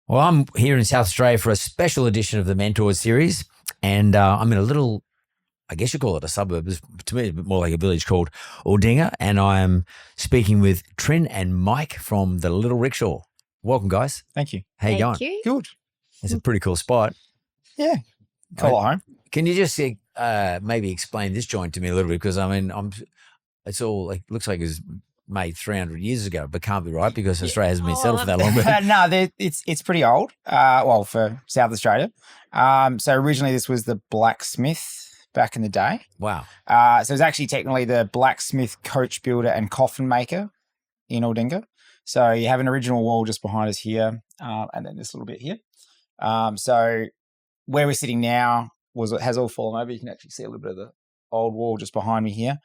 Well, I'm here in South Australia for a special edition of the Mentors series, and I'm in a little, I guess you call it a suburb. To me, it's a bit more like a village called Aldinga, and I am speaking with Trinh and Mike from the Little Rickshaw. Welcome, guys. Thank you. How you going? Thank you. Good. It's a pretty cool spot. Yeah. Call it home. Can you just maybe explain this joint to me a little bit? Because I mean, it's all like looks like it was made 300 years ago, but can't be right because Australia hasn't been settled for that long. But No, it's pretty old. Well, for South Australia. So originally this was the blacksmith back in the day. wow, So it's actually technically the blacksmith, coach builder, and coffin maker in Aldinga. So you have an original wall just behind us here, and then this little bit here. So where we're sitting now has all fallen over. You can actually see a little bit of the old wall just behind me here.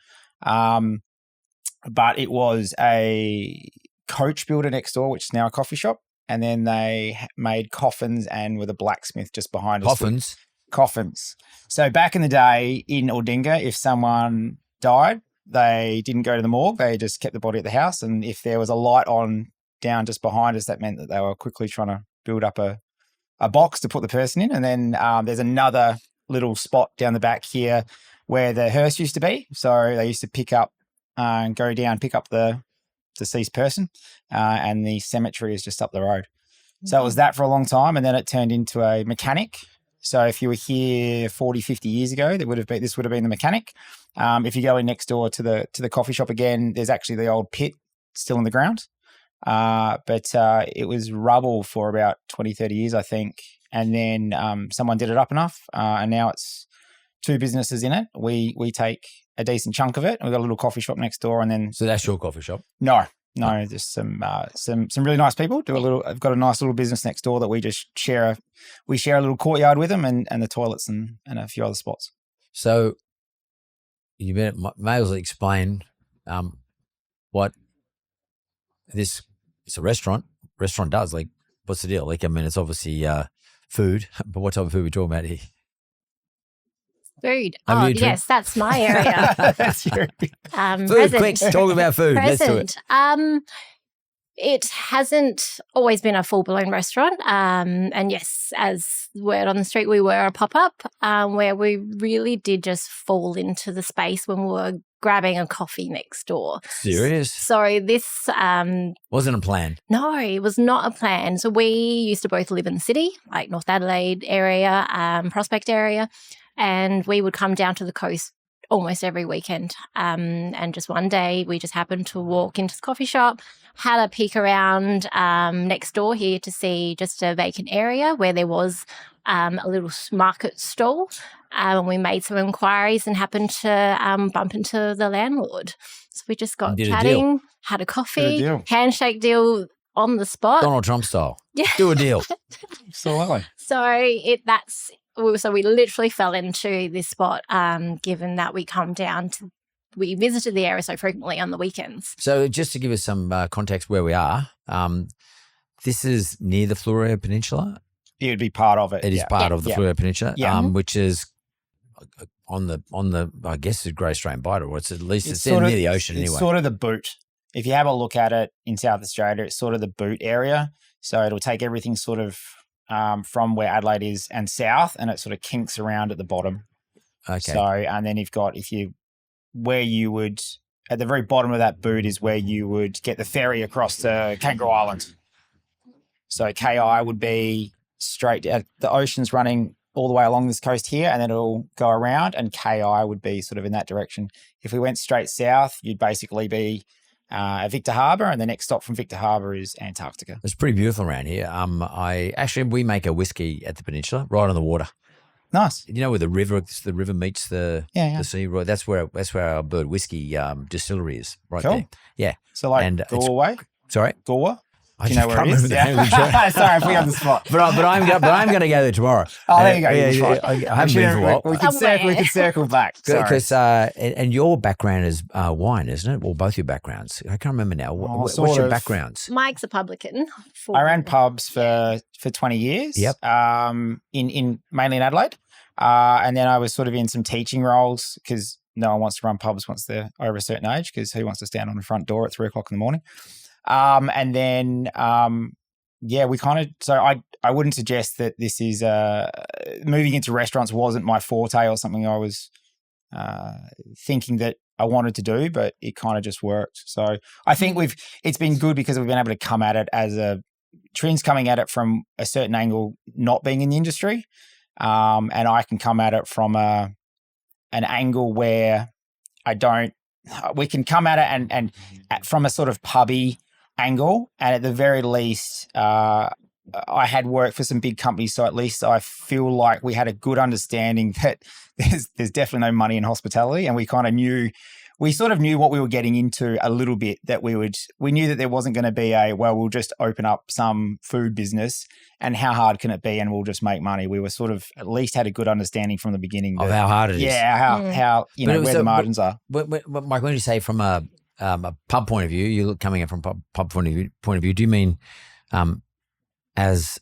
But it was a coach builder next door, which is now a coffee shop. And then they made coffins and with a blacksmith just behind us. Coffins. So back in the day in Aldinga, if someone died, they didn't go to the morgue. They just kept the body at the house. And if there was a light on down just behind us, that meant that they were quickly trying to build up a box to put the person in. And then there's another little spot down the back here where the hearse used to be. So they used to pick up and go down, pick up the deceased person, and the cemetery is just up the road. So it was that for a long time, and then it turned into a mechanic. So if you were here 40, 50 years ago, this would have been the mechanic. If you go in next door to the coffee shop again, there's actually the old pit still in the ground. But it was rubble for about 20, 30 years, I think. And then someone did it up enough, and now it's two businesses in it. We take a decent chunk of it. We've got a little coffee shop next door, and then so that's your coffee shop? No, just some really nice people. I've got a nice little business next door that we just share. We share a little courtyard with them, and the toilets and a few other spots. So you may as well explain what this. It's a restaurant. Restaurant does like. What's the deal? Like, I mean, it's obviously food, but what type of food are we talking about here? Food. Oh, yes, that's my area. That's your Food, present. quick, talk about food. Let's do it. It hasn't always been a full-blown restaurant. And yes, as word on the street, we were a pop-up where we really did just fall into the space when we were grabbing a coffee next door. Serious? So this wasn't a plan. No, it was not a plan. So we used to both live in the city, like North Adelaide area, Prospect area, and we would come down to the coast almost every weekend. And just one day we just happened to walk into the coffee shop, had a peek around next door here to see just a vacant area where there was a little market stall. And we made some inquiries and happened to bump into the landlord. So we just got chatting, had a coffee, handshake deal on the spot. Donald Trump style. Yeah. Do a deal. Absolutely. So we literally fell into this spot, given that we visited the area so frequently on the weekends. So just to give us some context where we are, this is near the Fleurieu Peninsula. It would be part of it. It is part of the Fleurieu Peninsula, which is on the I guess the Great Australian Bight, or it's near the ocean anyway. It's sort of the boot. If you have a look at it in South Australia, it's sort of the boot area. So it'll take everything sort of from where Adelaide is and south, and it sort of kinks around at the bottom. Okay. So, and then where you would, at the very bottom of that boot is where you would get the ferry across to Kangaroo Island. So KI would be straight, the ocean's running all the way along this coast here, and then it'll go around, and KI would be sort of in that direction. If we went straight south, you'd basically be at Victor Harbour, and the next stop from Victor Harbour is Antarctica. It's pretty beautiful around here. We make a whiskey at the peninsula, right on the water. Nice. You know where the river meets the sea. Right, that's where our bird whiskey distillery is. Right there. Yeah. So Galway. Sorry, Galway. Do you know where it is? Sorry, I put you on the spot. but I'm going to go there tomorrow. Oh, there you go. Yeah, I haven't been for a while. We can circle back. Because and your background is wine, isn't it? Well, both your backgrounds. I can't remember now. What's your backgrounds? Mike's a publican. I ran pubs for 20 years. Yep. In mainly in Adelaide, and then I was sort of in some teaching roles because no one wants to run pubs once they're over a certain age, because who wants to stand on the front door at 3:00 in the morning? And then we kind of, so I wouldn't suggest that this is, moving into restaurants wasn't my forte or something I was thinking that I wanted to do, but it kind of just worked. So I think it's been good because we've been able to come at it Trin's coming at it from a certain angle, not being in the industry. And I can come at it from an angle where we can come at it and from a sort of pubby angle. And at the very least, I had worked for some big companies, so at least I feel like we had a good understanding that there's definitely no money in hospitality, and we sort of knew what we were getting into a little bit. That we knew that there wasn't going to be we'll just open up some food business, and how hard can it be, and we'll just make money. We were sort of at least had a good understanding from the beginning of how hard it is. Yeah, how where the margins are. But Mike, when you say from a pub point of view, you're coming in from pub point of view. Do you mean as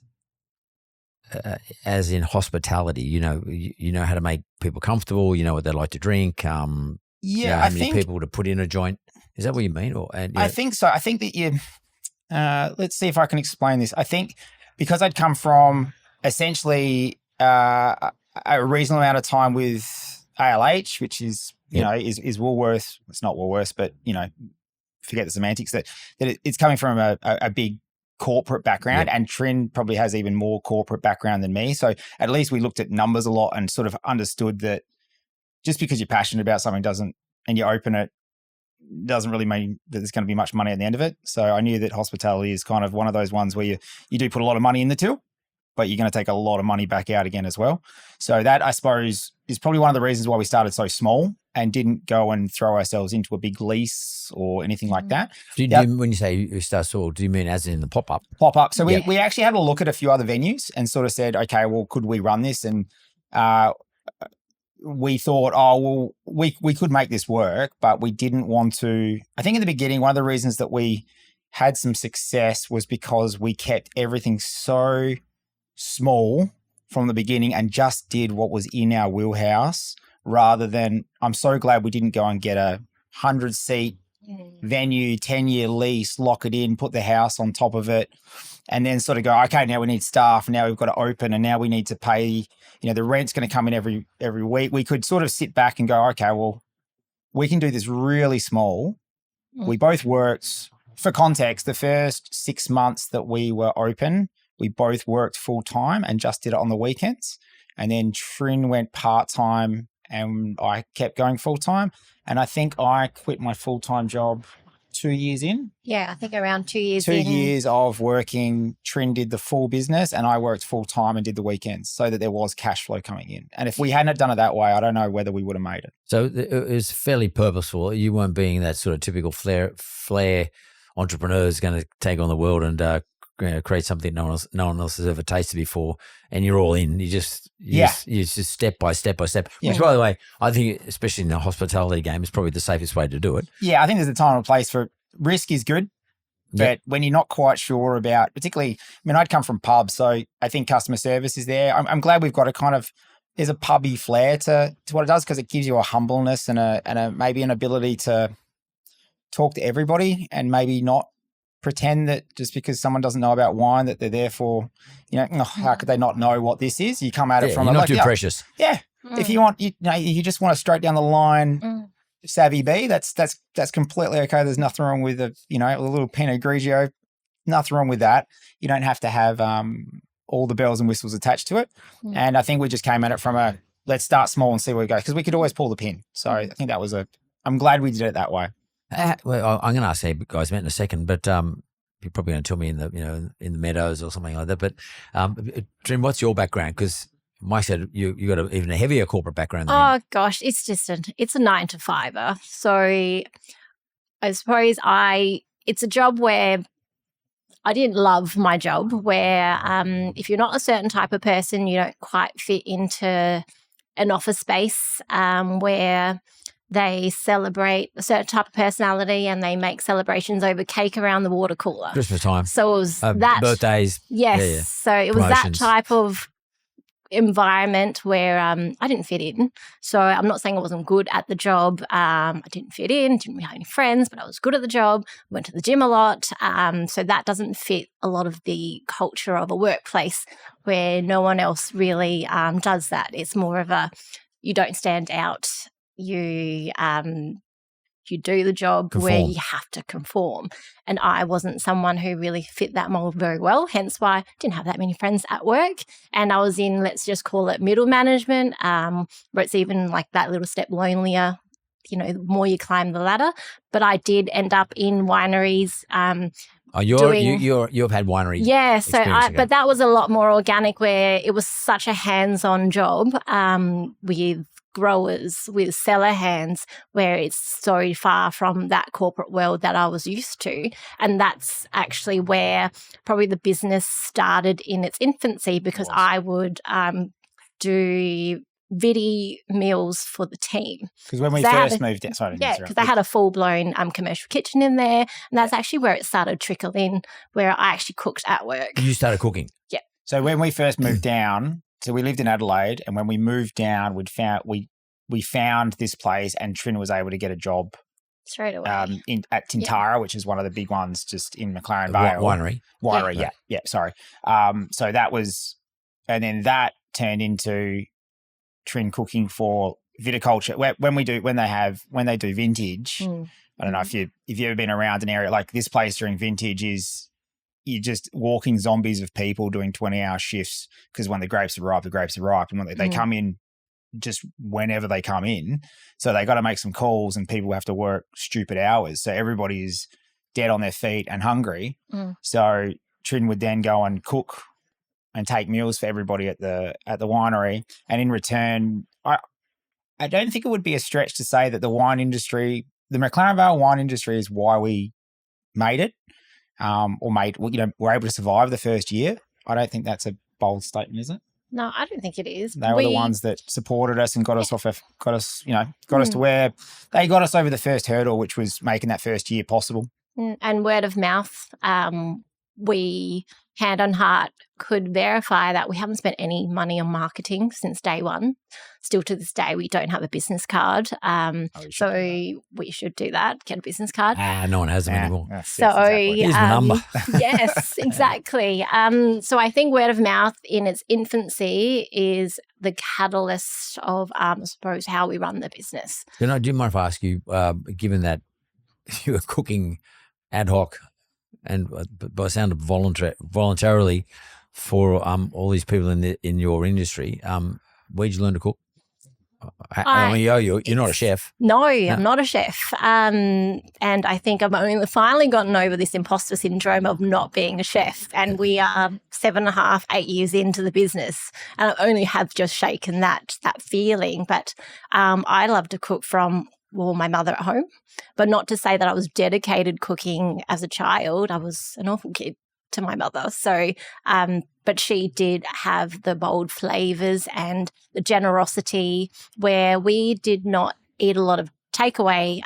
in hospitality? You know how to make people comfortable. You know what they like to drink. How many people to put in a joint. Is that what you mean? I think so. I think that let's see if I can explain this. I think because I'd come from essentially a reasonable amount of time with ALH, which is is Woolworths. It's not Woolworths, but forget the semantics. That it's coming from a big corporate background, and Trin probably has even more corporate background than me. So at least we looked at numbers a lot and sort of understood that just because you're passionate about something and you open it doesn't really mean that there's going to be much money at the end of it. So I knew that hospitality is kind of one of those ones where you do put a lot of money in the till, but you're going to take a lot of money back out again as well. So that, I suppose, is probably one of the reasons why we started so small and didn't go and throw ourselves into a big lease or anything like that. When you say you start small, do you mean as in the pop-up? Pop-up. So we actually had a look at a few other venues and sort of said, okay, well, could we run this? And we thought, we could make this work, but we didn't want to. I think in the beginning, one of the reasons that we had some success was because we kept everything so small from the beginning and just did what was in our wheelhouse, rather than, I'm so glad we didn't go and get a 100-seat venue, 10-year lease, lock it in, put the house on top of it, and then sort of go, okay, now we need staff, now we've got to open, and now we need to pay, the rent's going to come in every week. We could sort of sit back and go, okay, well, we can do this really small. We both worked, for context, the first 6 months that we were open, we both worked full-time and just did it on the weekends. And then Trin went part-time and I kept going full-time. And I think I quit my full-time job 2 years in. Yeah, I think around 2 years 2 years of working. Trin did the full business and I worked full-time and did the weekends so that there was cash flow coming in. And if we hadn't done it that way, I don't know whether we would have made it. So it was fairly purposeful. You weren't being that sort of typical flair entrepreneur who's going to take on the world and create something no one else has ever tasted before, and you're all in. You just step by step by step. Yeah. Which, by the way, I think especially in the hospitality game is probably the safest way to do it. Yeah, I think there's a time and a place for risk is good, but when you're not quite sure about, particularly, I'd come from pubs, so I think customer service is there. I'm glad we've got a kind of, there's a pubby flair to what it does, because it gives you a humbleness and a maybe an ability to talk to everybody and maybe not pretend that just because someone doesn't know about wine that they're there for, how could they not know what this is? You come at it from you're not too precious. Yeah. If you want, you just want a straight down the line savvy bee, that's completely okay. There's nothing wrong with a little Pinot Grigio. Nothing wrong with that. You don't have to have all the bells and whistles attached to it. And I think we just came at it from let's start small and see where we go, because we could always pull the pin. So I think that was I'm glad we did it that way. Well, I'm going to ask you guys in a second, but you're probably going to tell me in the meadows or something like that. But Trin, what's your background? Because Mike said you got even a heavier corporate background than him. Gosh, it's just it's a 9-to-5er. So I suppose it's a job where I didn't love my job. Where if you're not a certain type of person, you don't quite fit into an office space where they celebrate a certain type of personality and they make celebrations over cake around the water cooler. Christmas time. So it was that. Birthdays. Yes. Yeah. So it was that type of environment where I didn't fit in. So I'm not saying I wasn't good at the job. I didn't fit in, didn't really have any friends, but I was good at the job, went to the gym a lot. So that doesn't fit a lot of the culture of a workplace where no one else really does that. It's more of a, you don't stand out. You do the job where you have to conform. And I wasn't someone who really fit that mold very well, hence why I didn't have that many friends at work. And I was in, let's just call it middle management, where it's even like that little step lonelier, the more you climb the ladder. But I did end up in wineries. You've had winery. Yeah, but that was a lot more organic, where it was such a hands-on job with growers, with cellar hands, where it's so far from that corporate world that I was used to. And that's actually where probably the business started in its infancy, because I would do vidi meals for the team. Because when we first moved in, because they had a full-blown commercial kitchen in there, and that's actually where it started to trickle in, where I actually cooked at work. You started cooking? Yeah. So when we first moved down, so we lived in Adelaide, and when we moved down, we found this place, and Trin was able to get a job straight away at Tintara, which is one of the big ones just in McLaren Vale. Winery. Yeah. Sorry. So that was, and then that turned into Trin cooking for viticulture. When they do vintage. I don't know if you've ever been around an area like this place during vintage is. You're just walking zombies of people doing 20-hour shifts, because when the grapes are ripe, and when they come in just whenever they come in. So they got to make some calls, and people have to work stupid hours. So everybody is dead on their feet and hungry. So Trin would then go and cook and take meals for everybody at the winery. And in return, I don't think it would be a stretch to say that the wine industry, the McLaren Vale wine industry, is why we made it. We're able to survive the first year. I don't think that's a bold statement, is it? No, I don't think it is. They were the ones that supported us and got us to where they got us over the first hurdle, which was making that first year possible. And word of mouth, we hand on heart could verify that we haven't spent any money on marketing since day one. Still to this day, we don't have a business card. So we should do that, get a business card. No one has them anymore. So exactly. Here's the number. Yes, exactly. So I think word of mouth in its infancy is the catalyst of, I suppose, how we run the business. Do you mind if I ask you, given that you were cooking ad hoc and by the sound of voluntarily for all these people in your industry, where'd you learn to cook? You're not a chef. No, I'm not a chef. And I think I've only finally gotten over this imposter syndrome of not being a chef. And we are 7.5, 8 years into the business. And I only have just shaken that feeling. But I love to cook from my mother at home, but not to say that I was dedicated cooking as a child. I was an awful kid to my mother. So, but she did have the bold flavors and the generosity where we did not eat a lot of takeaway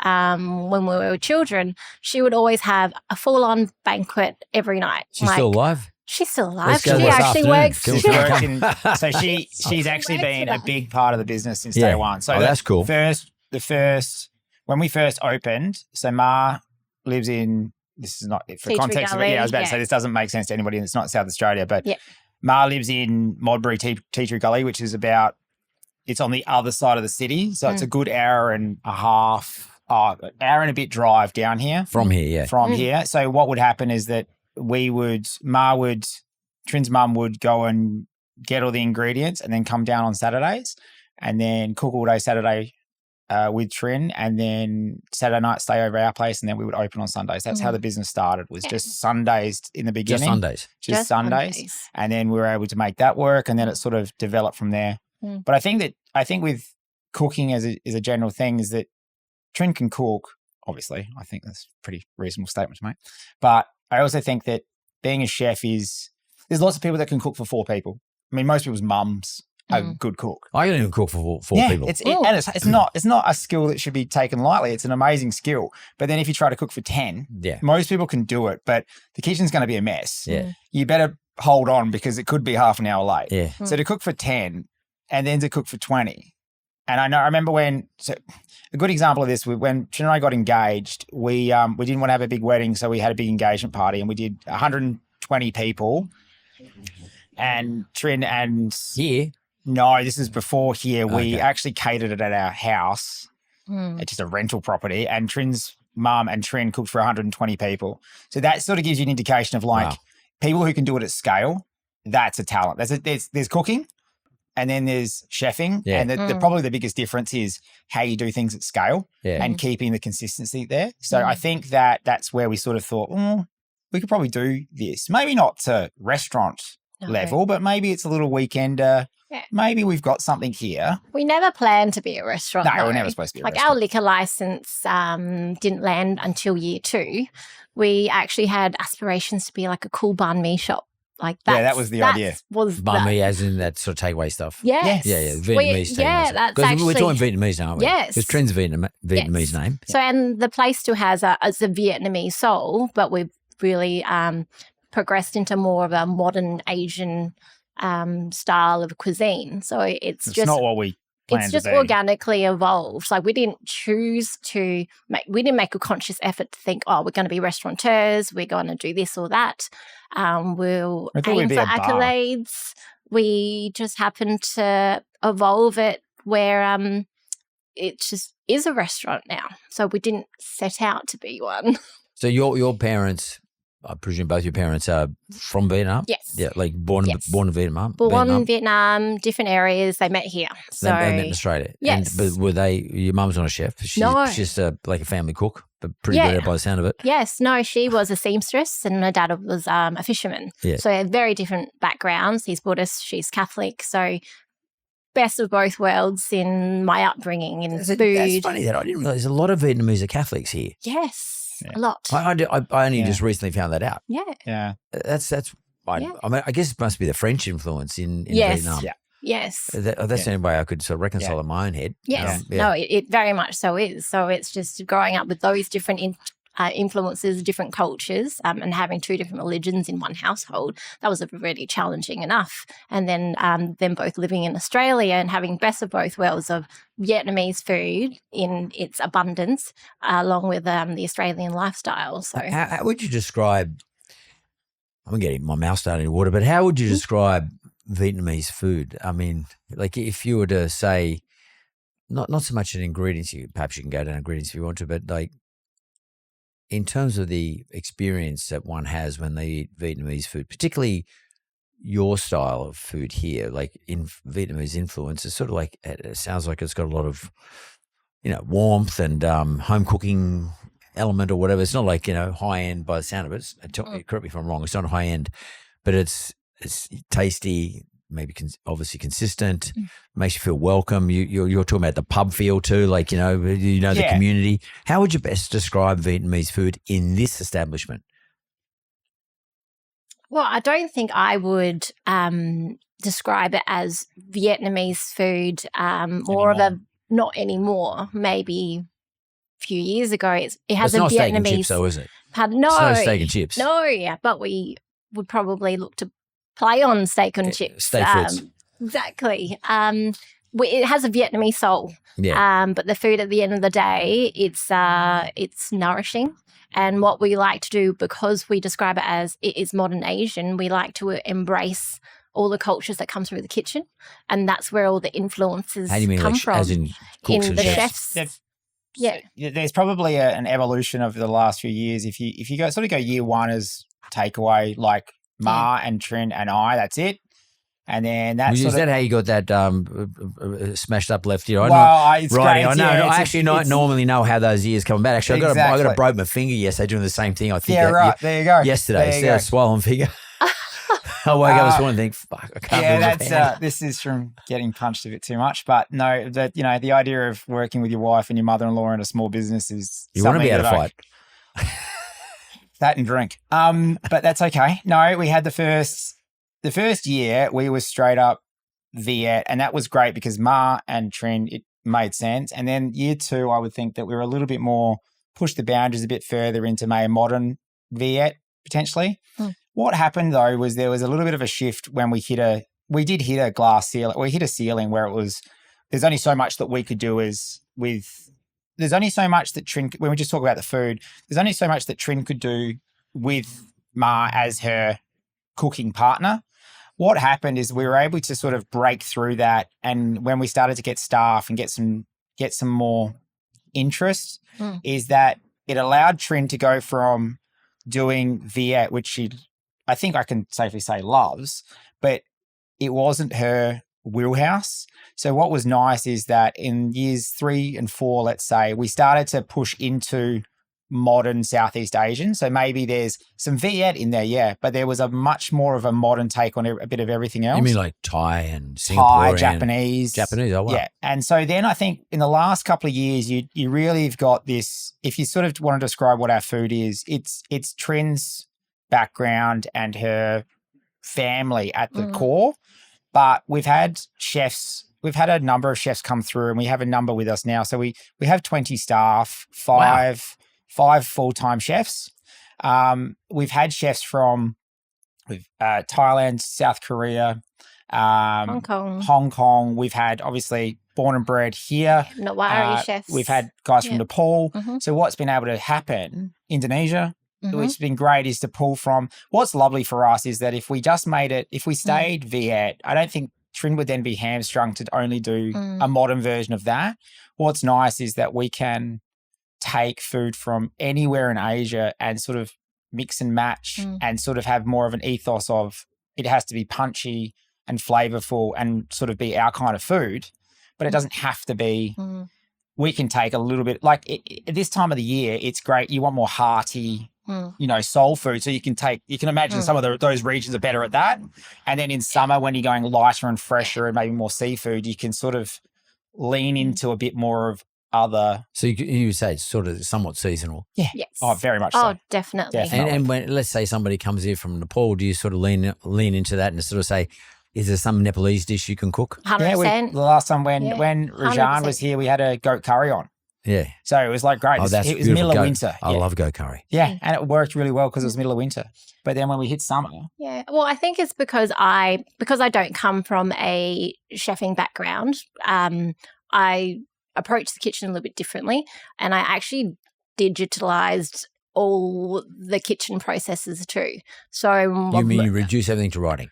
when we were children. She would always have a full-on banquet every night. She's still alive? She's still alive. She actually works. So she's actually been a big part of the business since day one. So that's cool. When we first opened, so Ma lives in, this is not for Tea context. Gully, I was about to say this doesn't make sense to anybody, and it's not South Australia, but Ma lives in Modbury Tea Tree Gully, which is it's on the other side of the city. So it's a good hour and a bit drive down here. From here, yeah. Here. So what would happen is that Trin's mum would go and get all the ingredients and then come down on Saturdays and then cook all day Saturday with Trin, and then Saturday night stay over our place, and then we would open on Sundays. That's how the business started, was just Sundays in the beginning. Just Sundays. And then we were able to make that work, and then it sort of developed from there. But I think with cooking as a general thing is that Trin can cook, obviously. I think that's a pretty reasonable statement to make. But I also think that being a chef there's lots of people that can cook for 4 people. I mean, most people's mums a good cook. I can even cook for 4 people. It's not a skill that should be taken lightly. It's an amazing skill. But then if you try to cook for 10, most people can do it, but the kitchen's going to be a mess. Yeah. You better hold on because it could be half an hour late. Yeah. So to cook for 10 and then to cook for 20. And I remember a good example of this, when Trinh and I got engaged, we didn't want to have a big wedding, so we had a big engagement party, and we did 120 people. And Trinh and... Here? No, this is before here. Okay. We actually catered it at our house. It's just a rental property, and Trin's mum and Trinh cooked for 120 people. So that sort of gives you an indication of people who can do it at scale. That's a talent. There's cooking, and then there's chefing, and probably the biggest difference is how you do things at scale and keeping the consistency there. So I think that's where we sort of thought, we could probably do this. Maybe not to restaurant level, but maybe it's a little weekender. Yeah. Maybe we've got something here. We never planned to be a restaurant. No, we're never supposed to be a restaurant. Our liquor license didn't land until year 2. We actually had aspirations to be like a cool banh mi shop. That was the idea. Banh mi as in that sort of takeaway stuff. Yes. Yeah, Vietnamese takeaway stuff. Because we're talking Vietnamese now, aren't we? Yes. Because Trin's Vietnamese name. So, and the place still has a Vietnamese soul, but we've really progressed into more of a modern Asian style of cuisine. So it's just not what we planned to be. It's just organically evolved. Like we didn't choose to we didn't make a conscious effort to think, we're going to be restaurateurs, we're going to do this or that. We'll aim for accolades. We just happened to evolve it where it just is a restaurant now. So we didn't set out to be one. So your parents, I presume both your parents are from Vietnam? Yes. Yeah, like born in Vietnam? Born in Vietnam, different areas. They met here. So they met in Australia? Yes. But were your mum's not a chef? No. She's just like a family cook, but pretty good at it by the sound of it. Yes. No, she was a seamstress and my dad was a fisherman. Yeah. So very different backgrounds. He's Buddhist, she's Catholic. So best of both worlds in my upbringing in food. That's funny that I didn't realise a lot of Vietnamese are Catholics here. Yes. Yeah. A lot. I only just recently found that out. Yeah. Yeah. That's I mean, I guess it must be the French influence in Vietnam. Yeah. Yes. That's the only way I could sort of reconcile in my own head. Yes. No, it very much so is. So it's just growing up with those different influences, different cultures, and having 2 different religions in one household. That was really challenging enough. And then them both living in Australia and having best of both worlds of Vietnamese food in its abundance, along with the Australian lifestyle. So, how would you describe? I'm getting my mouth starting to water, but how would you describe Vietnamese food? I mean, like if you were to say, not so much in ingredients. Perhaps you can go down ingredients if you want to, but like, in terms of the experience that one has when they eat Vietnamese food, particularly your style of food here, like in Vietnamese influence, it's sort of like, it sounds like it's got a lot of, warmth and home cooking element or whatever. It's not like, high end by the sound of it. Correct me if I'm wrong. It's not high end, but it's tasty, maybe obviously consistent, makes you feel welcome. You're talking about the pub feel too, like, the community. How would you best describe Vietnamese food in this establishment? Well, I don't think I would describe it as Vietnamese food, more of a, not anymore, maybe a few years ago. It has a Vietnamese. It's not steak and chips though, is it? No. It's not steak and chips. No, yeah, but we would probably look to play on steak and chips. Steak foods. Exactly. It has a Vietnamese soul. Yeah. But the food at the end of the day, it's nourishing. And what we like to do, because we describe it as it is modern Asian, we like to embrace all the cultures that come through the kitchen. And that's where all the influences come from. As in cooks and chefs? Yeah. There's probably an evolution over the last few years. If you go year 1 as takeaway, like Ma and Trinh and I, that's it. And then that's is that how you got that smashed up left ear? It's right. Great. I actually normally know how those ears come back. Actually, I got a broke my finger yesterday doing the same thing. I think. Yeah, right. There you go. Yesterday, a swollen finger. I woke up this morning and think, fuck, I can't move my hand. This is from getting punched a bit too much. But no, the idea of working with your wife and your mother-in-law in a small business is you want to be able to fight. That and drink. But that's okay. No, we had the first year we were straight up Viet, and that was great because Ma and Trinh, it made sense. And then year 2, I would think that we were a little bit more, push the boundaries a bit further into maybe modern Viet potentially. What happened though was there was a little bit of a shift when we did hit a glass ceiling. We hit a ceiling where it was, there's only so much that we could do there's only so much that Trin, when we just talk about the food, there's only so much that Trin could do with Ma as her cooking partner. What happened is we were able to sort of break through that. And when we started to get staff and get some more interest, is that it allowed Trin to go from doing Viet, which I think I can safely say loves, but it wasn't her wheelhouse. So what was nice is that in years 3 and 4, let's say, we started to push into modern Southeast Asian. So maybe there's some Viet in there, yeah, but there was a much more of a modern take on a bit of everything else. You mean like Thai and Singapore? Japanese. Oh, wow. Yeah. And so then I think in the last couple of years, you really have got this, if you sort of want to describe what our food is, it's Trin's background and her family at the core. But we've had a number of chefs come through, and we have a number with us now. So we have 20 staff, five full-time chefs. We've had chefs from Thailand, South Korea, Hong Kong. We've had obviously born and bred here. Nawari chefs. We've had guys from Nepal. So what's been able to happen, Indonesia, which has been great, is to pull from. What's lovely for us is that if we just made it, if we stayed Viet, I don't think Trin would then be hamstrung to only do a modern version of that. What's nice is that we can take food from anywhere in Asia and sort of mix and match and sort of have more of an ethos of it has to be punchy and flavorful and sort of be our kind of food, but it doesn't have to be. We can take a little bit, like at this time of the year, it's great. You want more hearty, soul food. So you can imagine some of those regions are better at that. And then in summer, when you're going lighter and fresher and maybe more seafood, you can sort of lean into a bit more of other. So you would say it's sort of somewhat seasonal. Yeah. Yes. Oh, very much so. Oh, definitely. And when, let's say somebody comes here from Nepal, do you sort of lean into that and sort of say, is there some Nepalese dish you can cook? 100%. Yeah, the last time when Rajan was here, we had a goat curry on. Yeah. So it was like great. It was middle of winter. I love goat curry. Yeah. And it worked really well because it was middle of winter. But then when we hit summer. Yeah. Well, I think it's because I don't come from a chefing background. I approach the kitchen a little bit differently. And I actually digitalized all the kitchen processes too. So you mean you reduce everything to writing?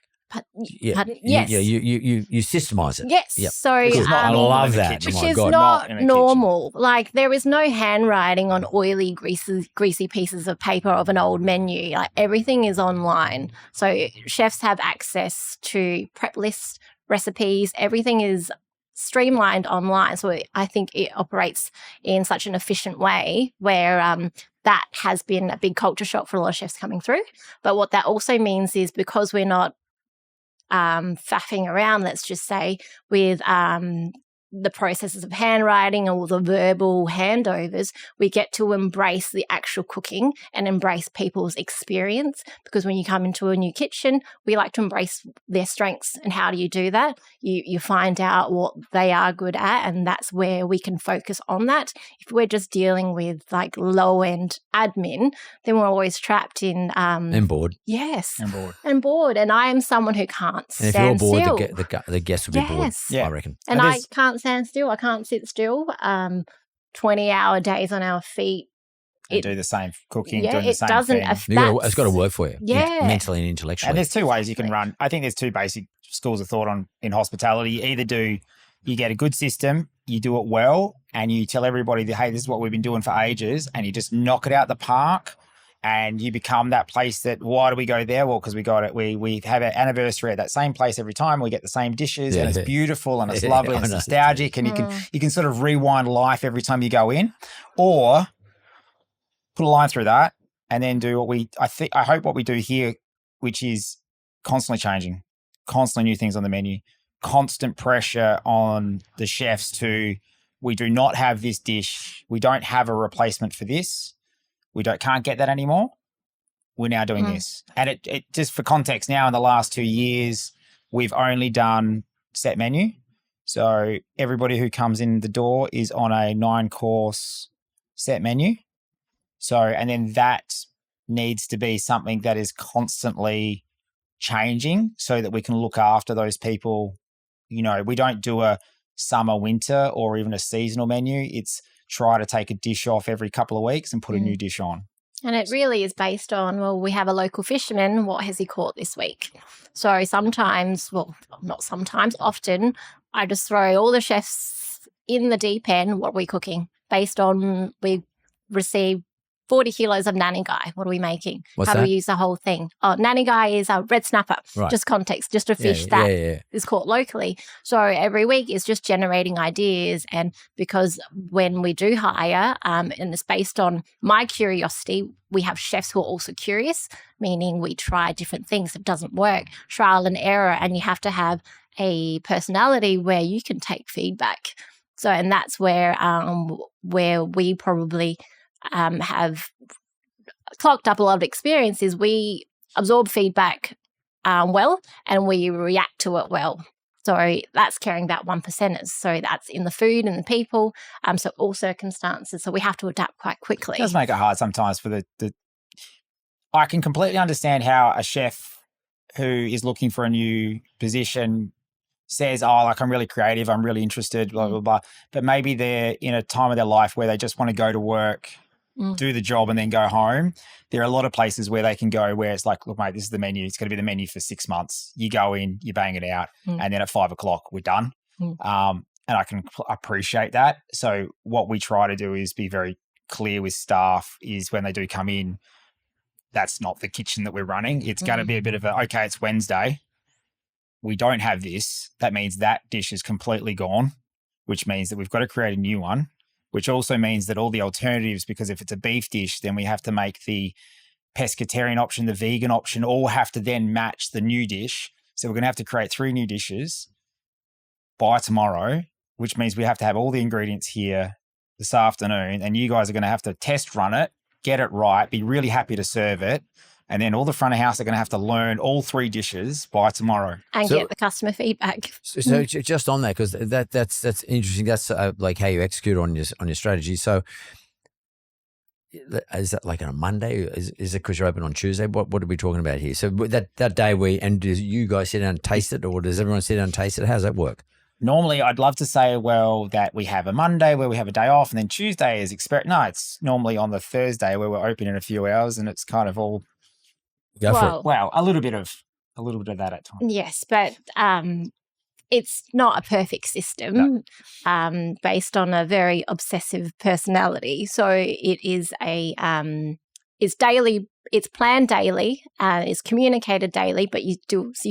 Yes. You systemize it. Yes. Yep. So I love that. Which is not normal. Like there is no handwriting on oily, greasy pieces of paper of an old menu. Like everything is online. So chefs have access to prep lists, recipes. Everything is streamlined online. So I think it operates in such an efficient way where that has been a big culture shock for a lot of chefs coming through. But what that also means is because we're not faffing around, let's just say, with the processes of handwriting or the verbal handovers, we get to embrace the actual cooking and embrace people's experience. Because when you come into a new kitchen, we like to embrace their strengths. And how do you do that? You find out what they are good at, and that's where we can focus on that. If we're just dealing with like low-end admin, then we're always trapped in and bored. Yes, and bored. And I am someone who can't stand still. And if you're still. bored, the guests will be bored. I reckon. And I can't stand still. I can't sit still. 20-hour days on our feet. Do the same cooking, yeah, doing the same doesn't thing. It's got to work for you. Yeah. Mentally and intellectually. And there's two ways you can run. I think there's two basic schools of thought in hospitality. You get a good system, you do it well, and you tell everybody that, hey, this is what we've been doing for ages, and you just knock it out the park. And you become that place that, why do we go there? Well, because we got it. We have an anniversary at that same place every time. We get the same dishes and it's beautiful and it's lovely and it's nostalgic and you can sort of rewind life every time you go in, or put a line through that and then do I hope what we do here, which is constantly changing, constantly new things on the menu, constant pressure on the chefs we do not have this dish. We don't have a replacement for this. We can't get that anymore. We're now doing this. And it just for context, now in the last 2 years, we've only done set menu. So everybody who comes in the door is on a 9-course set menu. So, and then that needs to be something that is constantly changing so that we can look after those people. We don't do a summer, winter, or even a seasonal menu. It's try to take a dish off every couple of weeks and put a new dish on. And it really is based on, well, we have a local fisherman. What has he caught this week? So sometimes, well, not sometimes, often, I just throw all the chefs in the deep end. What are we cooking? Based on, we receive 40 kilos of nanny guy. What are we making? How do we use the whole thing? Oh, nanny guy is a red snapper. Right. Just context, just a fish is caught locally. So every week is just generating ideas. And because when we do hire, and it's based on my curiosity, we have chefs who are also curious, meaning we try different things. If it doesn't work, trial and error, and you have to have a personality where you can take feedback. So, and that's where we probably have clocked up a lot of experiences. We absorb feedback well, and we react to it well. So that's caring about 1%ers. So that's in the food and the people, so all circumstances. So we have to adapt quite quickly. It does make it hard sometimes for the I can completely understand how a chef who is looking for a new position says, I'm really creative, I'm really interested, blah, blah, blah. But maybe they're in a time of their life where they just want to go to work, do the job and then go home. There are a lot of places where they can go where it's like, look, mate, this is the menu. It's going to be the menu for 6 months. You go in, you bang it out, and then at 5 o'clock, we're done. And I can appreciate that. So what we try to do is be very clear with staff is when they do come in, that's not the kitchen that we're running. It's going to be a bit of okay, it's Wednesday. We don't have this. That means that dish is completely gone, which means that we've got to create a new one, which also means that all the alternatives, because if it's a beef dish, then we have to make the pescatarian option, the vegan option, all have to then match the new dish. So we're going to have to create 3 new dishes by tomorrow, which means we have to have all the ingredients here this afternoon. And you guys are going to have to test run it, get it right, be really happy to serve it. And then all the front of house are going to have to learn all 3 dishes by tomorrow. And get the customer feedback. So just on that, because that's interesting. That's like how you execute on your strategy. So is that like on a Monday? Is it because you're open on Tuesday? What are we talking about here? So that day do you guys sit down and taste it, or does everyone sit down and taste it? How does that work? Normally, I'd love to say, that we have a Monday where we have a day off, and then Tuesday is No, it's normally on the Thursday where we're open in a few hours, and it's kind of all. Go for it. Well, a little bit of that at times. Yes, but it's not a perfect system based on a very obsessive personality. So it is it's daily. It's planned daily, it's communicated daily, but you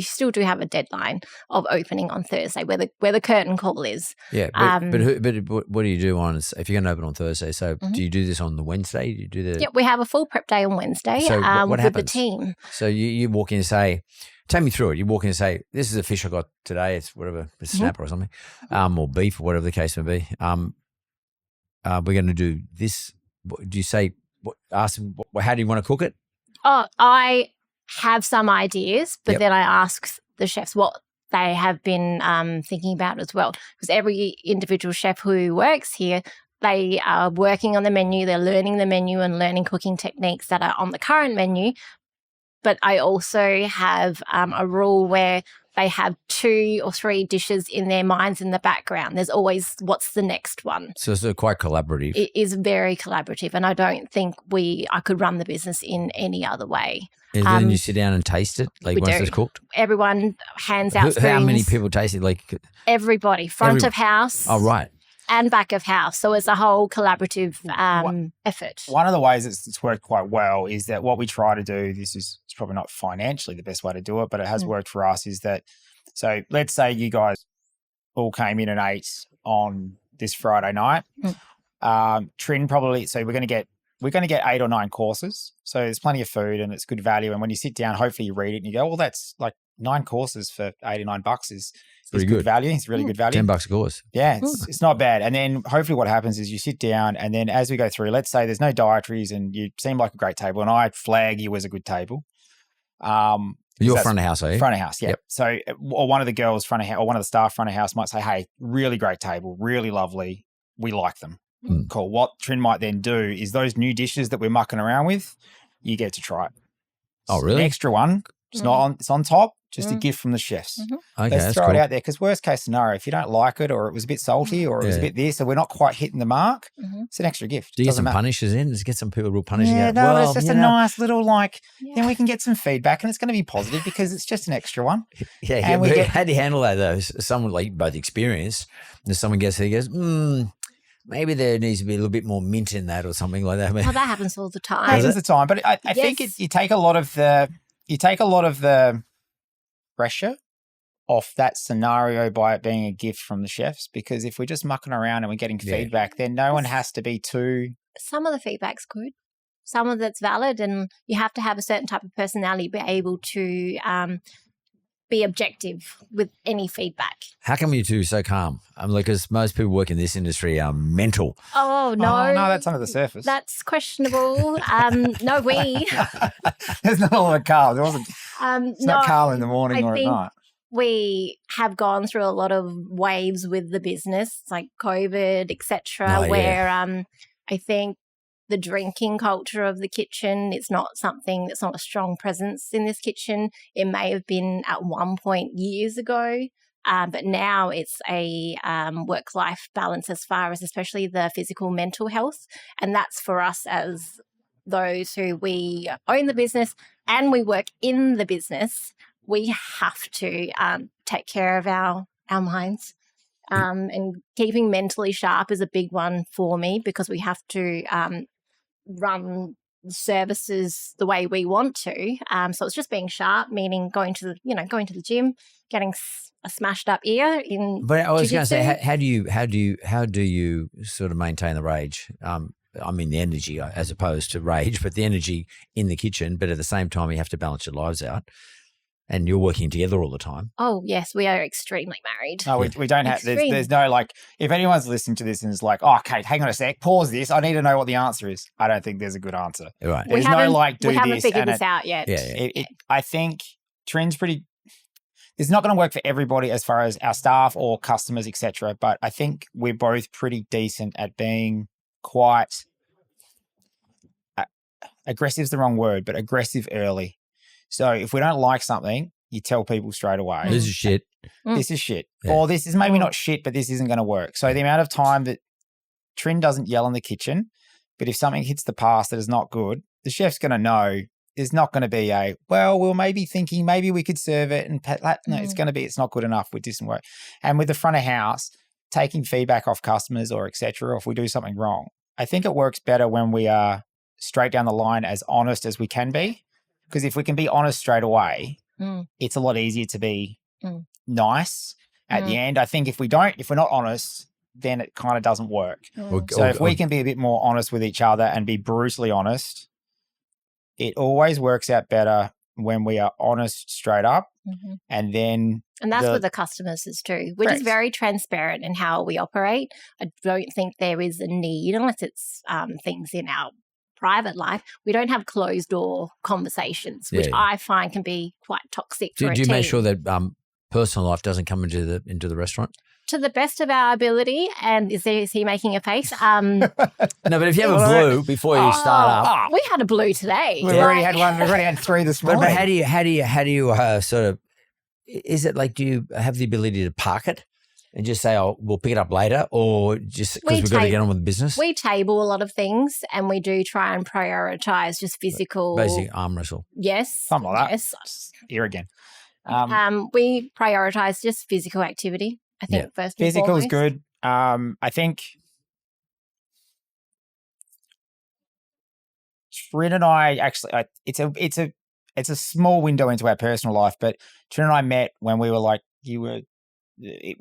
still do have a deadline of opening on Thursday where the curtain call is. Yeah, but what do you do if you're going to open on Thursday? So do you do this on the Wednesday? Do you do the? Yeah, we have a full prep day on Wednesday what with happens? The team. So you walk in and say, take me through it. You walk in and say, this is a fish I got today. It's whatever, a snapper or something, or beef or whatever the case may be. We're going to do this. Do you say? Ask them, how do you want to cook it? Oh, I have some ideas, but then I ask the chefs what they have been thinking about as well. Because every individual chef who works here, they are working on the menu, they're learning the menu and learning cooking techniques that are on the current menu. But I also have a rule where they have 2 or 3 dishes in their minds in the background. There's always what's the next one. So it's quite collaborative. It is very collaborative, and I don't think I could run the business in any other way. And then you sit down and taste it, like once it's cooked? Everyone hands out spoons. How many people taste it? Like everybody, front of house. Oh, right. And back of house. So it's a whole collaborative effort. One of the ways it's worked quite well is that what we try to do, it's probably not financially the best way to do it, but it has worked for us, is that, so let's say you guys all came in and ate on this Friday night. Trin probably, so we're going to get 8 or 9 courses. So there's plenty of food and it's good value. And when you sit down, hopefully you read it and you go, well, that's like 9 courses for $89 is good value. It's really good value. $10 a course. Yeah, it's not bad. And then hopefully what happens is you sit down, and then as we go through, let's say there's no dietaries and you seem like a great table, and I flag you as a good table. You're front of house, are you? Front of house, yeah. Yep. So, or one of the girls front of house, or one of the staff front of house might say, hey, really great table, really lovely. We like them. Cool. What Trin might then do is those new dishes that we're mucking around with, you get to try it. Oh, really? An extra one. It's not on. It's on top. Just a gift from the chefs. Okay, Let's throw it out there because worst case scenario, if you don't like it or it was a bit salty or it was a bit this or we're not quite hitting the mark, it's an extra gift. Do you get some punishers in? Just get some people real punishing. Yeah, no, it's just a nice little then we can get some feedback and it's going to be positive because it's just an extra one. How do you handle that though? Someone like both experienced and someone gets there and goes, maybe there needs to be a little bit more mint in that or something like that. That happens all the time. Happens all the time, but I think you take a lot of the pressure off that scenario by it being a gift from the chefs, because if we're just mucking around and we're getting feedback, then no one has to be too. Some of the feedback's good, some of that's valid, and you have to have a certain type of personality to be able to be objective with any feedback. How come you two so calm? Because most people work in this industry are mental. Oh, no. No, that's under the surface. That's questionable. No, we. There's not a lot of calm. There wasn't. It's not calm in the morning or at night. We have gone through a lot of waves with the business, like COVID, etc., where I think the drinking culture of the kitchen, it's not a strong presence in this kitchen. It may have been at one point years ago, but now it's a work-life balance as far as especially the physical, mental health. And that's for us as those who we own the business and we work in the business. We have to take care of our minds. And keeping mentally sharp is a big one for me because we have to run services the way we want to. So it's just being sharp, meaning going to the gym, getting a smashed up ear in. But I was going to say, how do you sort of maintain the rage? The energy as opposed to rage, but the energy in the kitchen. But at the same time, you have to balance your lives out. And you're working together all the time. Oh, yes. We are extremely married. No, we don't have, there's no if anyone's listening to this and is like, oh, Kate, hang on a sec, pause this. I need to know what the answer is. I don't think there's a good answer. Right. There's no do this. We haven't figured this out yet. I think Trin's it's not going to work for everybody as far as our staff or customers, etc. But I think we're both pretty decent at being quite, aggressive is the wrong word, but aggressive early. So if we don't like something, you tell people straight away. This is shit. This is shit. Yeah. Or this is maybe not shit, but this isn't going to work. So the amount of time that Trin doesn't yell in the kitchen, but if something hits the pass that is not good, the chef's going to know there's not going to be we're maybe thinking maybe we could serve it. And no, it's going to be, it's not good enough. It doesn't work. And with the front of house, taking feedback off customers or et cetera, or if we do something wrong, I think it works better when we are straight down the line as honest as we can be. Because if we can be honest straight away, it's a lot easier to be nice at the end. I think if we're not honest, then it kind of doesn't work. So if we can be a bit more honest with each other and be brutally honest, it always works out better when we are honest straight up. And that's with the customers is too. We're just very transparent in how we operate. I don't think there is a need, unless it's things in our private life, we don't have closed door conversations, which I find can be quite toxic. Do you make sure that personal life doesn't come into the restaurant? To the best of our ability, and is he making a face? No, but if you have a blue before you start up, we had a blue today. We've already had one. We've already had 3 this morning. But how do you sort of? Is it like, do you have the ability to park it? And just say, we'll pick it up later, or just because we've got to get on with the business? We table a lot of things, and we do try and prioritise just physical. Basically arm wrestle. Yes. Something like that. Yes. Here again. We prioritise just physical activity, I think, first and physical foremost. is good. I think Trin and I actually, it's a small window into our personal life, but Trin and I met when we were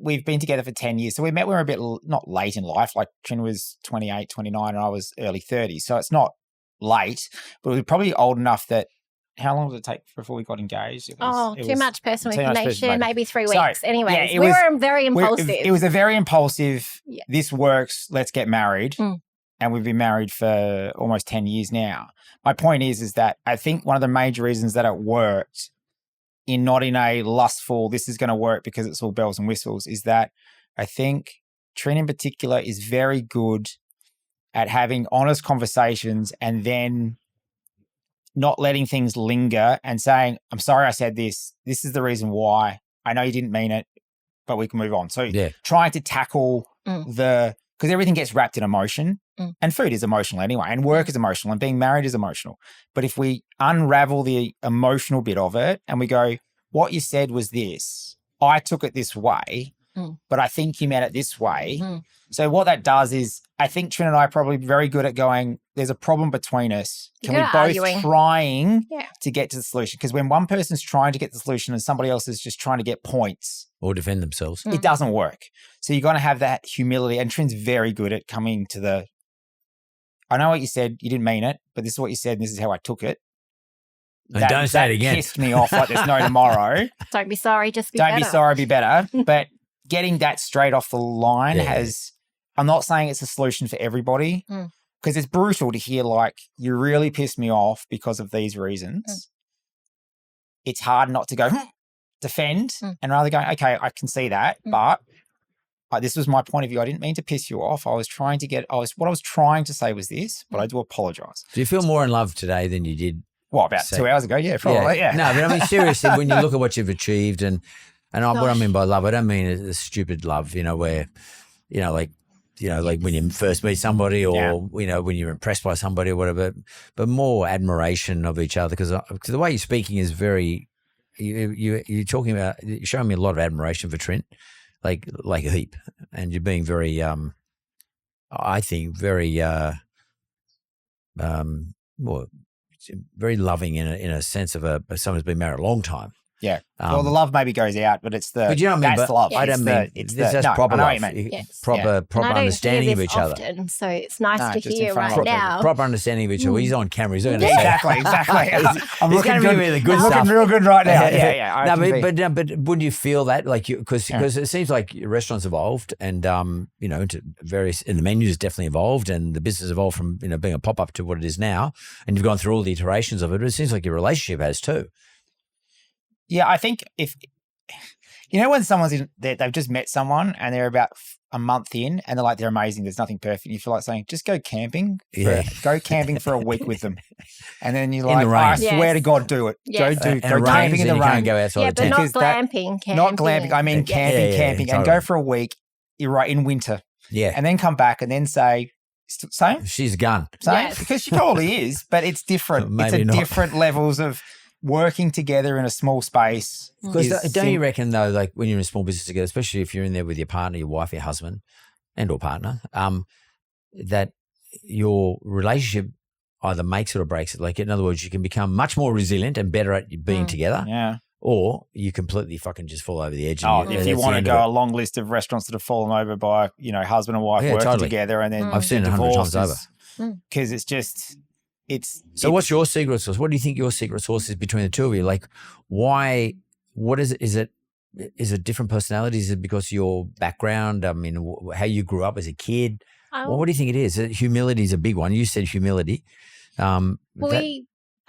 we've been together for 10 years. So we met when we were a bit not late in life. Like Trin was 28, 29, and I was early 30s. So it's not late, but we were probably old enough that, how long did it take before we got engaged? It was too much personal information, maybe 3 weeks. So, anyways, we were very impulsive. It was a very impulsive, this works, let's get married. And we've been married for almost 10 years now. My point is that I think one of the major reasons that it worked, not in a lustful, this is going to work because it's all bells and whistles, is that I think Trin in particular is very good at having honest conversations and then not letting things linger and saying, I'm sorry I said this. This is the reason why. I know you didn't mean it, but we can move on. So trying to tackle because everything gets wrapped in emotion and food is emotional anyway, and work is emotional and being married is emotional. But if we unravel the emotional bit of it and we go, what you said was this, I took it this way, but I think you meant it this way. So what that does is, I think Trin and I are probably very good at going, there's a problem between us. Can we both trying to get to the solution? Because when one person's trying to get the solution and somebody else is just trying to get points or defend themselves, it doesn't work. So you're going to have that humility. And Trin's very good at coming to the, I know what you said, you didn't mean it, but this is what you said and this is how I took it. And don't say it again. Pissed me off like there's no tomorrow. Don't be sorry, just be better. Don't be sorry, be better. But getting that straight off the line I'm not saying it's a solution for everybody because it's brutal to hear like, you really pissed me off because of these reasons. It's hard not to go defend and rather go, okay, I can see that, but this was my point of view. I didn't mean to piss you off. What I was trying to say was this, but I do apologize. Do you feel more in love today than you did? Well, about 2 hours ago. Yeah, probably. Yeah. No, but I mean, seriously, when you look at what you've achieved what I mean by love, I don't mean a stupid love, where, like when you first meet somebody or, when you're impressed by somebody or whatever, but more admiration of each other. Because the way you're speaking is very, you're talking about, you're showing me a lot of admiration for Trent, like a heap. And you're being very, I think, very, very loving in a sense of someone who's been married a long time. Yeah. Well, the love maybe goes out, but it's the. But you know what I mean? That's love. I don't mean that's proper love. Proper understanding of each other. So it's nice to hear right now. Proper understanding of each other. He's on camera. He's going to exactly. I'm looking good. The good stuff. Looking real good right now. Yeah. No, but wouldn't you feel that because it seems like your restaurant's evolved and into various and the menus has definitely evolved and the business evolved from being a pop up to what it is now, and you've gone through all the iterations of it. But it seems like your relationship has too. Yeah, I think if when someone's they've just met someone and they're about a month in and they're like, they're amazing, there's nothing perfect. You feel like saying, just go camping. Go camping for a week with them. And then you're like, I swear to God, do it. Yes. Go camping in the rain. Can't go outside but not glamping. Not glamping. I mean camping. And go for a week. You're right, in winter. Yeah. And then come back and then say, same? She's a gun. Same? Yes. Because she probably is, but it's different. Maybe not. Different levels of working together in a small space. Because don't you reckon though, like when you're in a small business together, especially if you're in there with your partner, your wife, your husband and or partner, that your relationship either makes it or breaks it. Like in other words, you can become much more resilient and better at being together. Yeah. Or you completely fucking just fall over the edge. If you want to go a long list of restaurants that have fallen over by, husband and wife working together and then I've seen it 100 times over. Because it's just... what's your secret sauce? What do you think your secret sauce is between the two of you? Like, why? What is it? Is it different personalities? Is it because of your background? I mean, how you grew up as a kid? What do you think it is? Humility is a big one. You said humility. I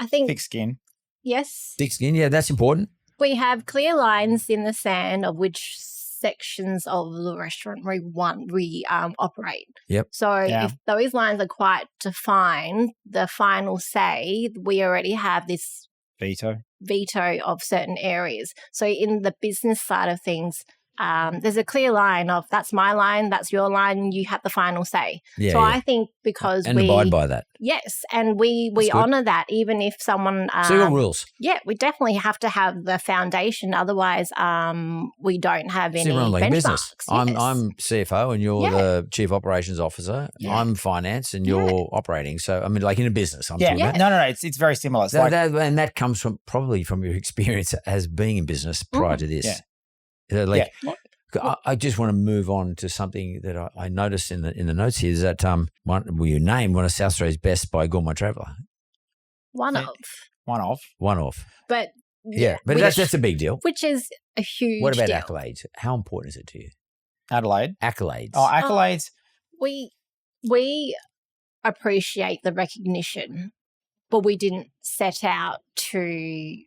think thick skin. Yes, thick skin. Yeah, that's important. We have clear lines in the sand of which sections of the restaurant we operate. Yep. So if those lines are quite defined, the final say, we already have this veto of certain areas. So in the business side of things, there's a clear line of that's my line, that's your line, you have the final say. I think because we abide by that. Yes, and we honour that even if someone so you got rules. Yeah, we definitely have to have the foundation, otherwise we don't have any benchmarks. Business. Yes. I'm CFO and you're the Chief Operations Officer. Yeah. I'm finance and you're operating. So I mean like in a business I'm talking about. No, it's very similar. It's and that comes probably from your experience as being in business prior to this. I just want to move on to something that I noticed in the notes here is that you named one of South Australia's best by Gourmet Traveller. One of. But but that's a big deal. Which is a huge What about deal. accolades? How important is it to you? Adelaide? Accolades. Oh, accolades. We appreciate the recognition, but we didn't set out to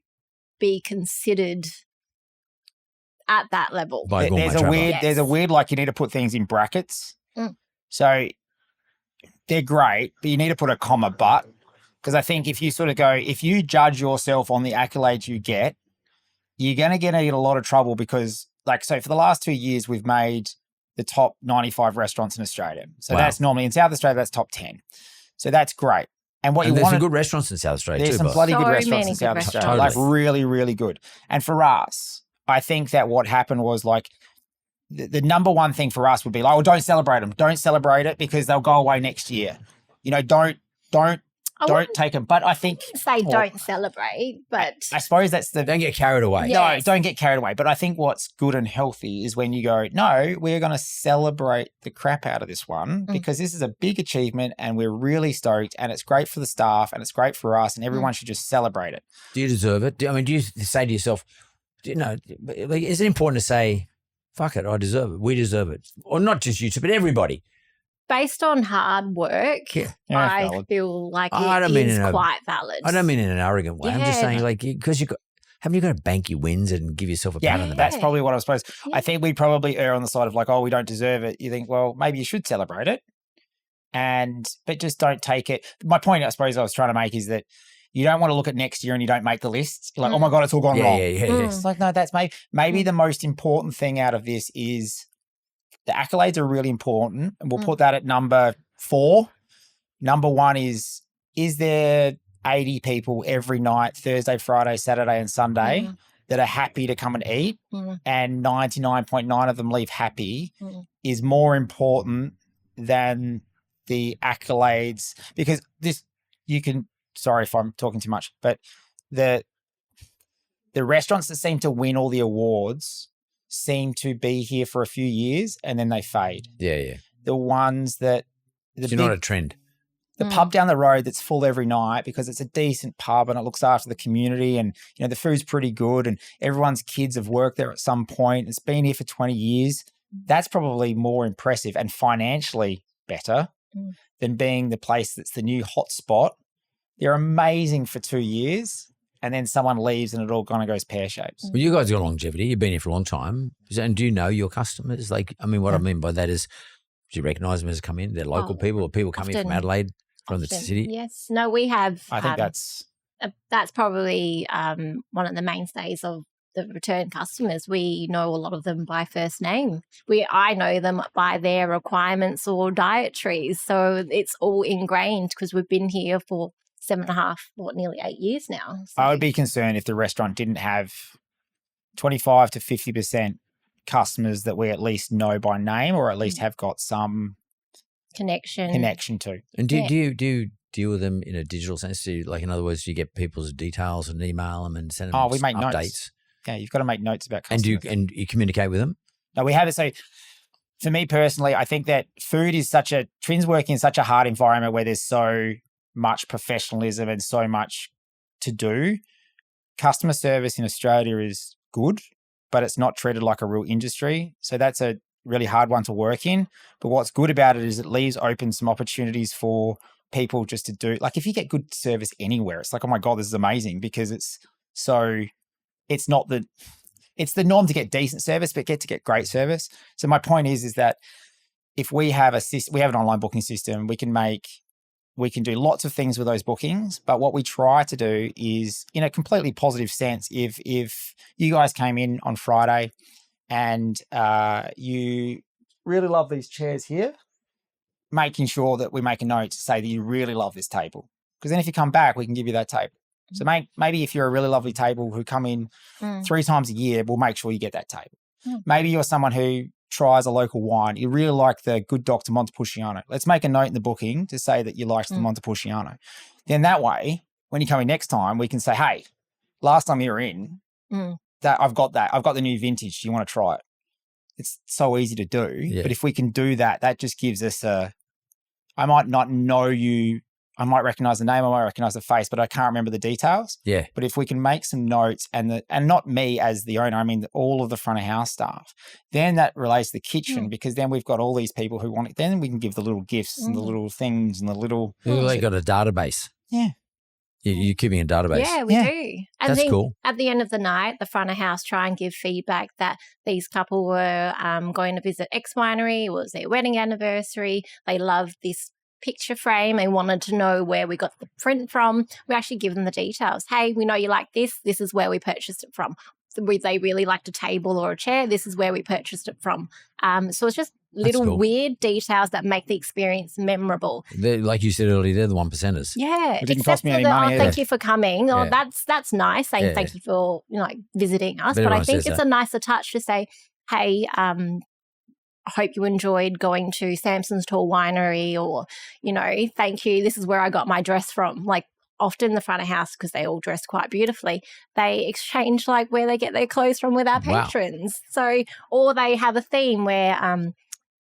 be considered at that level. There's a weird, like you need to put things in brackets. So they're great, but you need to put a comma, but Because I think if you sort of if you judge yourself on the accolades you get, you're going to get in a lot of trouble because, so for the last 2 years, we've made the top 95 restaurants in Australia. So that's normally in South Australia, that's top 10. So that's great. And there's some good restaurants in South Australia too. There's some bloody good restaurants in South Australia. Totally. Like really, really good. And for us, I think that what happened was the number one thing for us would be don't celebrate them. Don't celebrate it because they'll go away next year. Don't take them. But I think don't celebrate, but I suppose that's don't get carried away. Yes. No, don't get carried away. But I think what's good and healthy is when you go, no, we're going to celebrate the crap out of this one because this is a big achievement and we're really stoked and it's great for the staff and it's great for us and everyone should just celebrate it. Do you deserve it? Do you say to yourself, is it important to say, fuck it, I deserve it. We deserve it. Or not just you two, but everybody. Based on hard work, I feel like it is quite valid. I don't mean in an arrogant way. I'm just saying, because haven't you got to bank your wins and give yourself a pat on the back? That's probably what I was supposed. I think we probably err on the side of we don't deserve it. You think, well, maybe you should celebrate it, but just don't take it. My point, I suppose, I was trying to make is that you don't want to look at next year and you don't make the list. Oh my God, it's all gone wrong. Yeah. It's no, that's maybe the most important thing out of this is. The accolades are really important, and we'll put that at number 4. Number 1 is there 80 people every night, Thursday, Friday, Saturday, and Sunday that are happy to come and eat, and 99.9 of them leave happy is more important than the accolades because sorry if I'm talking too much, but the restaurants that seem to win all the awards seem to be here for a few years and then they fade. Yeah. The ones that... It's not a trend. The pub down the road that's full every night because it's a decent pub and it looks after the community and, the food's pretty good and everyone's kids have worked there at some point. It's been here for 20 years. That's probably more impressive and financially better than being the place that's the new hot spot. They're amazing for 2 years. And then someone leaves and it all kind of goes pear-shaped. Well, you guys got longevity. You've been here for a long time. And do you know your customers? What I mean by that is, do you recognise them as come in? They're local people or people coming from Adelaide, from the city? Yes. No, we have. I think that's probably one of the mainstays of the return customers. We know a lot of them by first name. I know them by their requirements or dietaries. So it's all ingrained because we've been here for 7.5, nearly 8 years now. So. I would be concerned if the restaurant didn't have 25 to 50% customers that we at least know by name or at least have got some connection to. And do you deal with them in a digital sense? In other words, do you get people's details and email them and send them we make updates? Notes. Yeah, you've got to make notes about customers. And you communicate with them? No, we have it. So for me personally, I think that food is Trin's working in such a hard environment where there's so much professionalism and so much to do. Customer service in Australia is good, but it's not treated like a real industry. So that's a really hard one to work in. But what's good about it is it leaves open some opportunities for people just to do, if you get good service anywhere, it's oh my God, this is amazing because it's the norm to get decent service, but to get great service. So my point is that if we have we have an online booking system, we can do lots of things with those bookings, but what we try to do is, in a completely positive sense, if you guys came in on Friday and you really love these chairs here, making sure that we make a note to say that you really love this table. Because then if you come back, we can give you that table. So maybe if you're a really lovely table who come in 3 times a year, we'll make sure you get that table. Maybe you're someone who tries a local wine. You really like the Good Doctor Montepulciano. Let's make a note in the booking to say that you liked the Montepulciano. Then that way, when you come in next time, we can say, hey, last time you were in, I've got the new vintage. Do you want to try it? It's so easy to do. Yeah. But if we can do that, that just gives us I might not know you. I might recognize the name, I might recognize the face, but I can't remember the details. Yeah. But if we can make some notes and not me as the owner, I mean all of the front of house staff, then that relates to the kitchen because then we've got all these people who want it. Then we can give the little gifts and the little things and the little... They got a database. Yeah. You're keeping a database. Yeah, we do. And that's cool. At the end of the night, the front of house try and give feedback that these couple were going to visit X winery. It was their wedding anniversary. They love this picture frame. They wanted to know where we got the print from. We actually give them the details. Hey, we know you like this. This is where we purchased it from. So they really liked a table or a chair. This is where we purchased it from. So it's just little weird details that make the experience memorable. Like you said earlier, they're the 1%ers. Yeah. It didn't cost me any money. Thank you for coming. Oh, that's nice saying thank you for visiting us. But I think it's a nicer touch to say, hey, I hope you enjoyed going to Samson's Tall Winery, or, thank you. This is where I got my dress from. Like, often the front of house, because they all dress quite beautifully, they exchange like where they get their clothes from with our patrons. So, or they have a theme where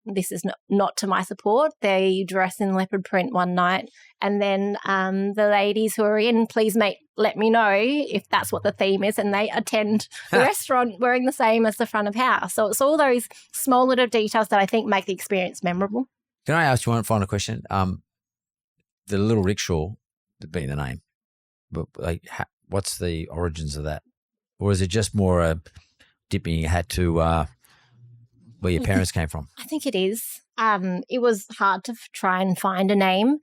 this is not to my support. They dress in leopard print one night, and then the ladies who are in, please let me know if that's what the theme is, and they attend the restaurant wearing the same as the front of house. So it's all those small little details that I think make the experience memorable. Can I ask you one final question? The Little Rickshaw, being the name, but what's the origins of that? Or is it just more a dipping your hat to where your parents came from? I think it is. It was hard to try and find a name,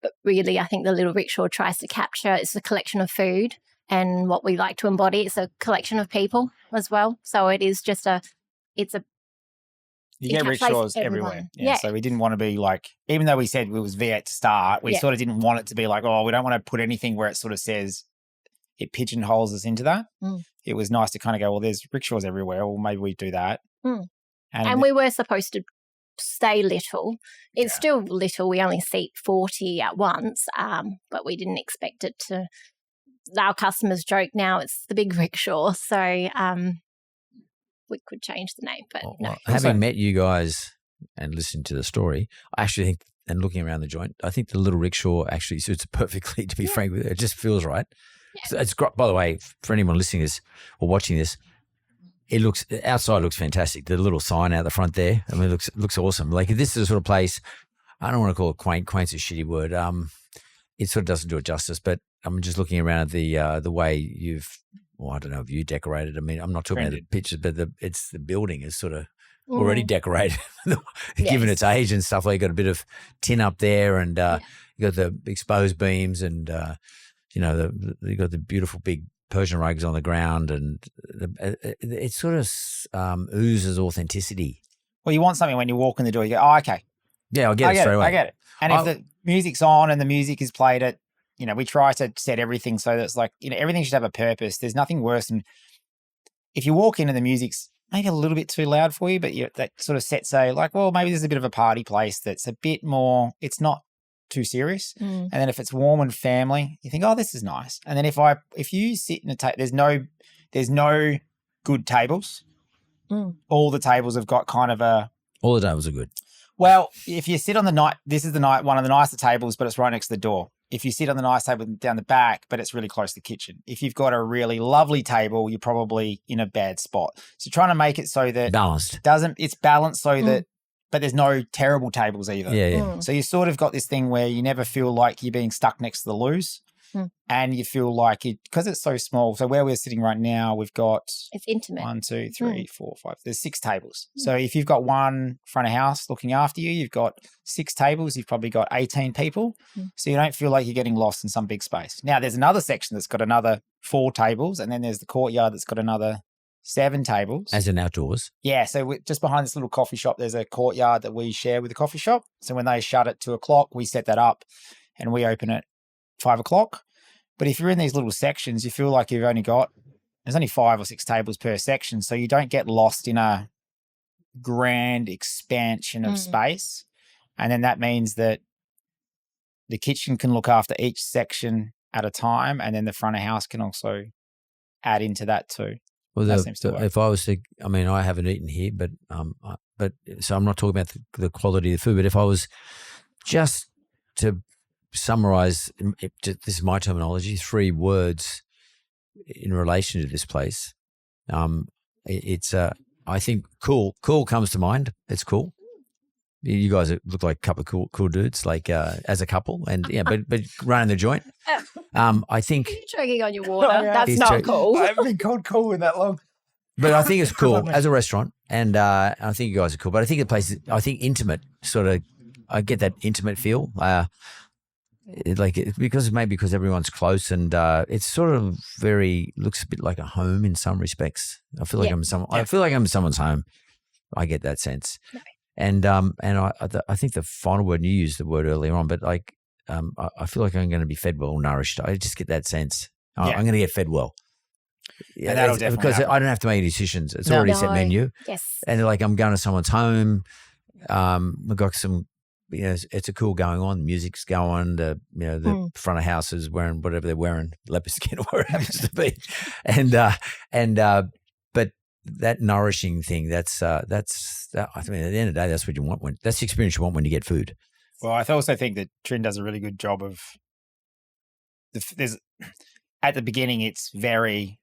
but really I think the Little Rickshaw tries to capture, it's a collection of food and what we like to embody. It's a collection of people as well. So it is just you get rickshaws everywhere. Yeah. So we didn't want to be like, even though we said it was V8 to start, we sort of didn't want it to be like, oh, we don't want to put anything where it sort of says it pigeonholes us into that. It was nice to kind of go, well, there's rickshaws everywhere. Well, maybe we do that. And we were supposed to stay little. It's still little. We only seat 40 at once, but we didn't expect it to. Our customers joke now it's the big rickshaw. So we could change the name, but no. Having met you guys and listened to the story, I actually think, and looking around the joint, I think the Little Rickshaw actually suits it perfectly, to be frank with you. It just feels right. Yeah. So it's great. By the way, for anyone listening this or watching this, outside looks fantastic. The little sign out the front there, I mean, it looks awesome. Like, this is the sort of place, I don't want to call it quaint. Quaint's a shitty word. It sort of doesn't do it justice, but I'm just looking around at the way you've, I don't know if you decorated. I mean, I'm not talking about the pictures, but the building is sort of already decorated, given its age and stuff. Like, you got a bit of tin up there, and you got the exposed beams, and you got the beautiful big Persian rugs on the ground, and it sort of oozes authenticity. Well, you want something when you walk in the door, you go, oh, okay. Yeah, I get it straight away. I get it. And if the music's on and the music is played at, we try to set everything so that it's like, everything should have a purpose. There's nothing worse than if you walk in and the music's maybe a little bit too loud for you, but that sort of sets well, maybe there's a bit of a party place that's a bit more, it's not too serious. And then if it's warm and family, you think, oh, this is nice. And then if you sit in a table, there's no good tables. All the tables have got kind of all the tables are good. Well, if you sit on this is one of the nicer tables, but it's right next to the door. If you sit on the nice table down the back, but it's really close to the kitchen. If you've got a really lovely table, you're probably in a bad spot. So trying to make it so that it's balanced so that, but there's no terrible tables either. Yeah. So you sort of got this thing where you never feel like you're being stuck next to the loos. And you feel like because it's so small. So where we're sitting right now, we've got it's intimate. 1, 2, 3, 4, 5. There's 6 tables. So if you've got one front of house looking after you, you've got 6 tables. You've probably got 18 people. So you don't feel like you're getting lost in some big space. Now there's another section that's got another 4 tables, and then there's the courtyard that's got another 7 tables. As in outdoors. Yeah. So just behind this little coffee shop, there's a courtyard that we share with the coffee shop. So when they shut at 2:00, we set that up, and we open at 5:00. But if you're in these little sections, you feel like there's only 5 or 6 tables per section. So you don't get lost in a grand expansion of space. And then that means that the kitchen can look after each section at a time. And then the front of house can also add into that too. Well, if I was to, I mean, I haven't eaten here, but so I'm not talking about the quality of the food, but if I was just to summarize, this is my terminology, 3 words in relation to this place. It's I think cool comes to mind. It's cool. You guys look like a couple of cool dudes, like as a couple, and but running the joint. I think you're choking on your water. That's not cool. I haven't been called cool in that long. But I think it's cool as a restaurant, and I think you guys are cool. But I think the place, I think intimate sort of. I get that intimate feel. Because everyone's close and it's sort of looks a bit like a home in some respects. I feel like I feel like I'm someone's home. I get that sense. No. And I think the final word, and you used the word earlier on, but like I feel like I'm going to be fed well, nourished. I just get that sense. I'm going to get fed well. Yeah, and that'll definitely because happen. I don't have to make any decisions. It's already set menu. Yes. And like I'm going to someone's home. We've got some, it's a cool going on. Music's going. The front of house is wearing whatever they're wearing, leopard skin or whatever it happens to be. But that nourishing thing, that's I mean, at the end of the day, that's what you want that's the experience you want when you get food. Well, I also think that Trin does a really good job of at the beginning, it's very,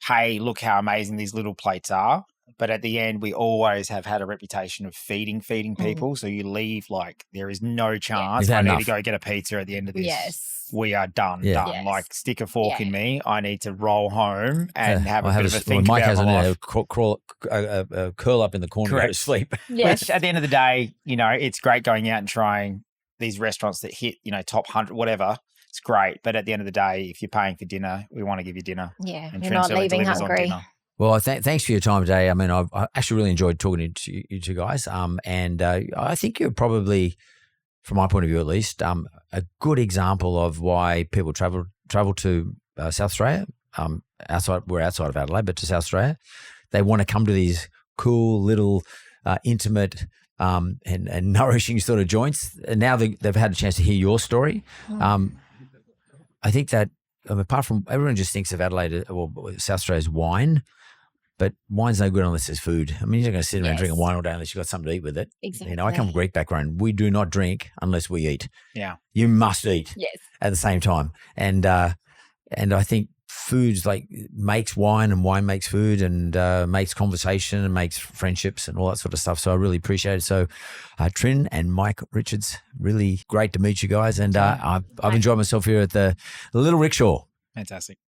hey, look how amazing these little plates are. But at the end, we always have had a reputation of feeding people. So you leave like there is no chance. I need to go get a pizza at the end of this. Yes. We are done. Yes. Like stick a fork in me. I need to roll home and have a bit of a think Mike about my life. Curl up in the corner and go to sleep. Yes. Which at the end of the day, it's great going out and trying these restaurants that hit, top 100, whatever. It's great. But at the end of the day, if you're paying for dinner, we want to give you dinner. Yeah. And you're not leaving hungry. Well, thanks for your time today. I mean, I actually really enjoyed talking to you two guys. And I think you're probably, from my point of view at least, a good example of why people travel to South Australia. We're outside of Adelaide, but to South Australia, they want to come to these cool little intimate and nourishing sort of joints. And now they've had a chance to hear your story. I think that apart from everyone just thinks of Adelaide or South Australia as wine. But wine's no good unless there's food. I mean, you're not going to sit around drinking wine all day unless you've got something to eat with it. Exactly. I come from a Greek background. We do not drink unless we eat. Yeah. You must eat. Yes. At the same time. And I think food's like makes wine and wine makes food and makes conversation and makes friendships and all that sort of stuff. So I really appreciate it. So Trin and Mike Richards, really great to meet you guys. And I've enjoyed myself here at the Little Rickshaw. Fantastic.